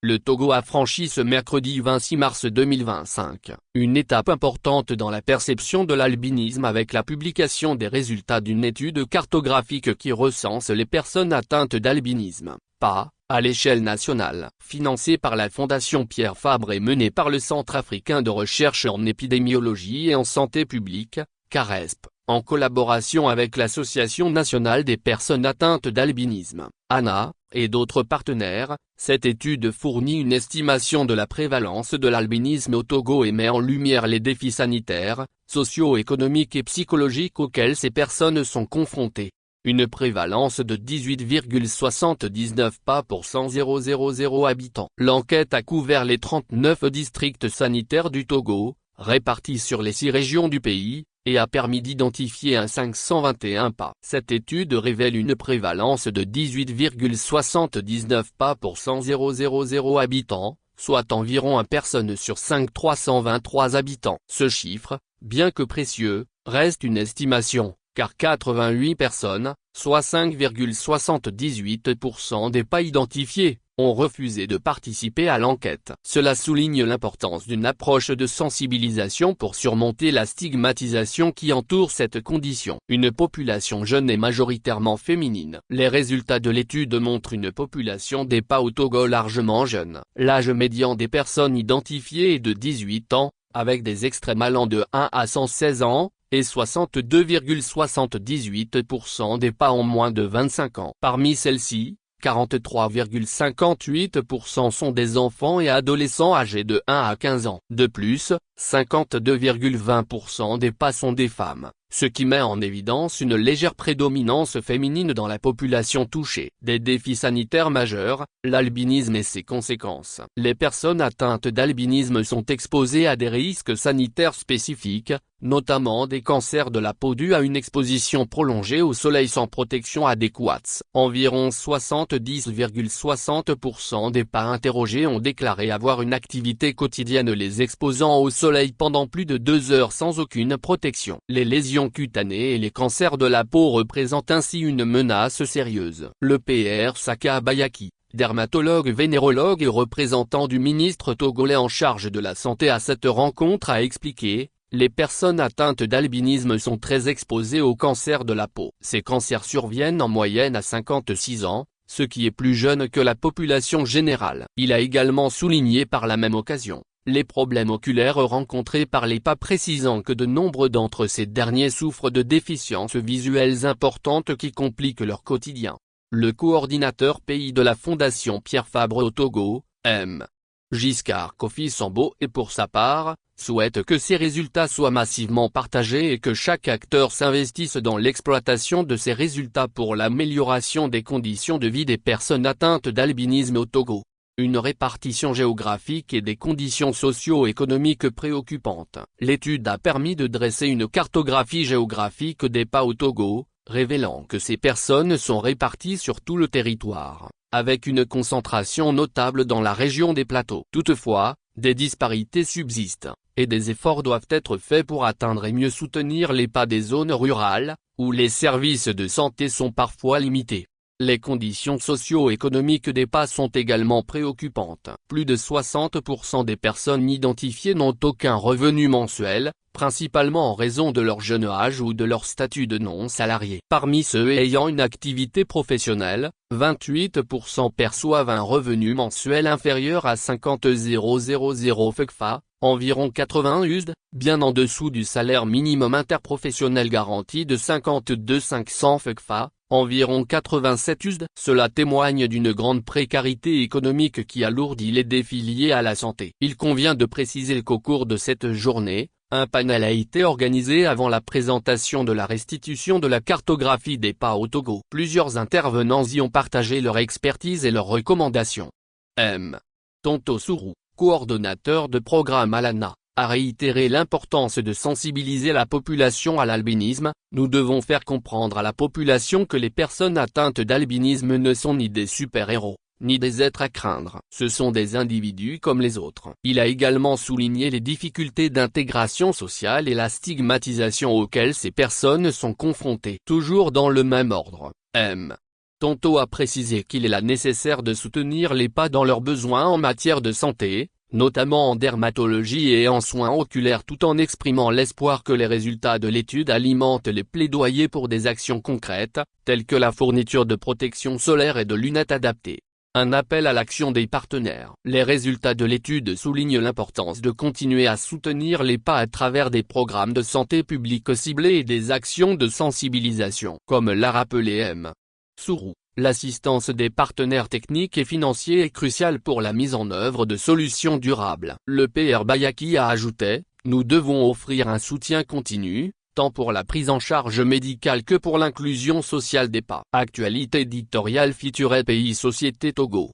Le Togo a franchi ce mercredi 26 mars 2025, une étape importante dans la perception de l'albinisme avec la publication des résultats d'une étude cartographique qui recense les personnes atteintes d'albinisme, PA, à l'échelle nationale, financée par la Fondation Pierre Fabre et menée par le Centre africain de recherche en épidémiologie et en santé publique, CARESP, en collaboration avec l'Association nationale des personnes atteintes d'albinisme, ANA, et d'autres partenaires. Cette étude fournit une estimation de la prévalence de l'albinisme au Togo et met en lumière les défis sanitaires, socio-économiques et psychologiques auxquels ces personnes sont confrontées. Une prévalence de 18,79 PA pour 100 000 habitants. L'enquête a couvert les 39 districts sanitaires du Togo, répartis sur les 6 régions du pays, et a permis d'identifier un 521 PA. Cette étude révèle une prévalence de 18,79 PA pour 100 000 habitants, soit environ 1 personne sur 5 323 habitants. Ce chiffre, bien que précieux, reste une estimation, car 88 personnes, soit 5,78% des PA identifiés, ont refusé de participer à l'enquête. Cela souligne l'importance d'une approche de sensibilisation pour surmonter la stigmatisation qui entoure cette condition. Une population jeune et majoritairement féminine. Les résultats de l'étude montrent une population des PA au Togo largement jeune. L'âge médian des personnes identifiées est de 18 ans, avec des extrêmes allant de 1 à 116 ans, et 62,78% des PA ont moins de 25 ans. Parmi celles-ci, 43,58% sont des enfants et adolescents âgés de 1 à 15 ans. De plus, 52,20% des PA sont des femmes, ce qui met en évidence une légère prédominance féminine dans la population touchée. Des défis sanitaires majeurs, l'albinisme et ses conséquences. Les personnes atteintes d'albinisme sont exposées à des risques sanitaires spécifiques, notamment des cancers de la peau dus à une exposition prolongée au soleil sans protection adéquate. Environ 70,60% des PA interrogés ont déclaré avoir une activité quotidienne les exposant au soleil pendant plus de 2 heures sans aucune protection. Les lésions cutanées et les cancers de la peau représentent ainsi une menace sérieuse. Le Pr Saka Bayaki, dermatologue vénérologue et représentant du ministre togolais en charge de la santé à cette rencontre, a expliqué: les personnes atteintes d'albinisme sont très exposées au cancer de la peau. Ces cancers surviennent en moyenne à 56 ans, ce qui est plus jeune que la population générale. Il a également souligné par la même occasion les problèmes oculaires rencontrés par les PA, précisant que de nombreux d'entre ces derniers souffrent de déficiences visuelles importantes qui compliquent leur quotidien. Le coordinateur pays de la Fondation Pierre Fabre au Togo, M. Giscard Kofi Sambo, et pour sa part, souhaite que ces résultats soient massivement partagés et que chaque acteur s'investisse dans l'exploitation de ces résultats pour l'amélioration des conditions de vie des personnes atteintes d'albinisme au Togo. Une répartition géographique et des conditions socio-économiques préoccupantes. L'étude a permis de dresser une cartographie géographique des PA au Togo, révélant que ces personnes sont réparties sur tout le territoire, avec une concentration notable dans la région des plateaux. Toutefois, des disparités subsistent, et des efforts doivent être faits pour atteindre et mieux soutenir les PA des zones rurales, où les services de santé sont parfois limités. Les conditions socio-économiques des PA sont également préoccupantes. Plus de 60% des personnes identifiées n'ont aucun revenu mensuel, principalement en raison de leur jeune âge ou de leur statut de non-salarié. Parmi ceux ayant une activité professionnelle, 28% perçoivent un revenu mensuel inférieur à 50 000 FECFA, environ 80 USD, bien en dessous du salaire minimum interprofessionnel garanti de 52 500 FECFA, environ 87 USD. Cela témoigne d'une grande précarité économique qui alourdit les défis liés à la santé. Il convient de préciser qu'au cours de cette journée, un panel a été organisé avant la présentation de la restitution de la cartographie des PA au Togo. Plusieurs intervenants y ont partagé leur expertise et leurs recommandations. M. Tonto Sourou, coordonnateur de programme à l'ANA, a réitéré l'importance de sensibiliser la population à l'albinisme. Nous devons faire comprendre à la population que les personnes atteintes d'albinisme ne sont ni des super-héros, ni des êtres à craindre. Ce sont des individus comme les autres. Il a également souligné les difficultés d'intégration sociale et la stigmatisation auxquelles ces personnes sont confrontées. Toujours dans le même ordre, M. Tonto a précisé qu'il est nécessaire de soutenir les PA dans leurs besoins en matière de santé, notamment en dermatologie et en soins oculaires, tout en exprimant l'espoir que les résultats de l'étude alimentent les plaidoyers pour des actions concrètes, telles que la fourniture de protection solaire et de lunettes adaptées. Un appel à l'action des partenaires. Les résultats de l'étude soulignent l'importance de continuer à soutenir les PA à travers des programmes de santé publique ciblés et des actions de sensibilisation. Comme l'a rappelé M. Sourou, l'assistance des partenaires techniques et financiers est cruciale pour la mise en œuvre de solutions durables. Le PR Bayaki a ajouté, nous devons offrir un soutien continu, tant pour la prise en charge médicale que pour l'inclusion sociale des PA. Actualité éditoriale Futur Pays Société Togo.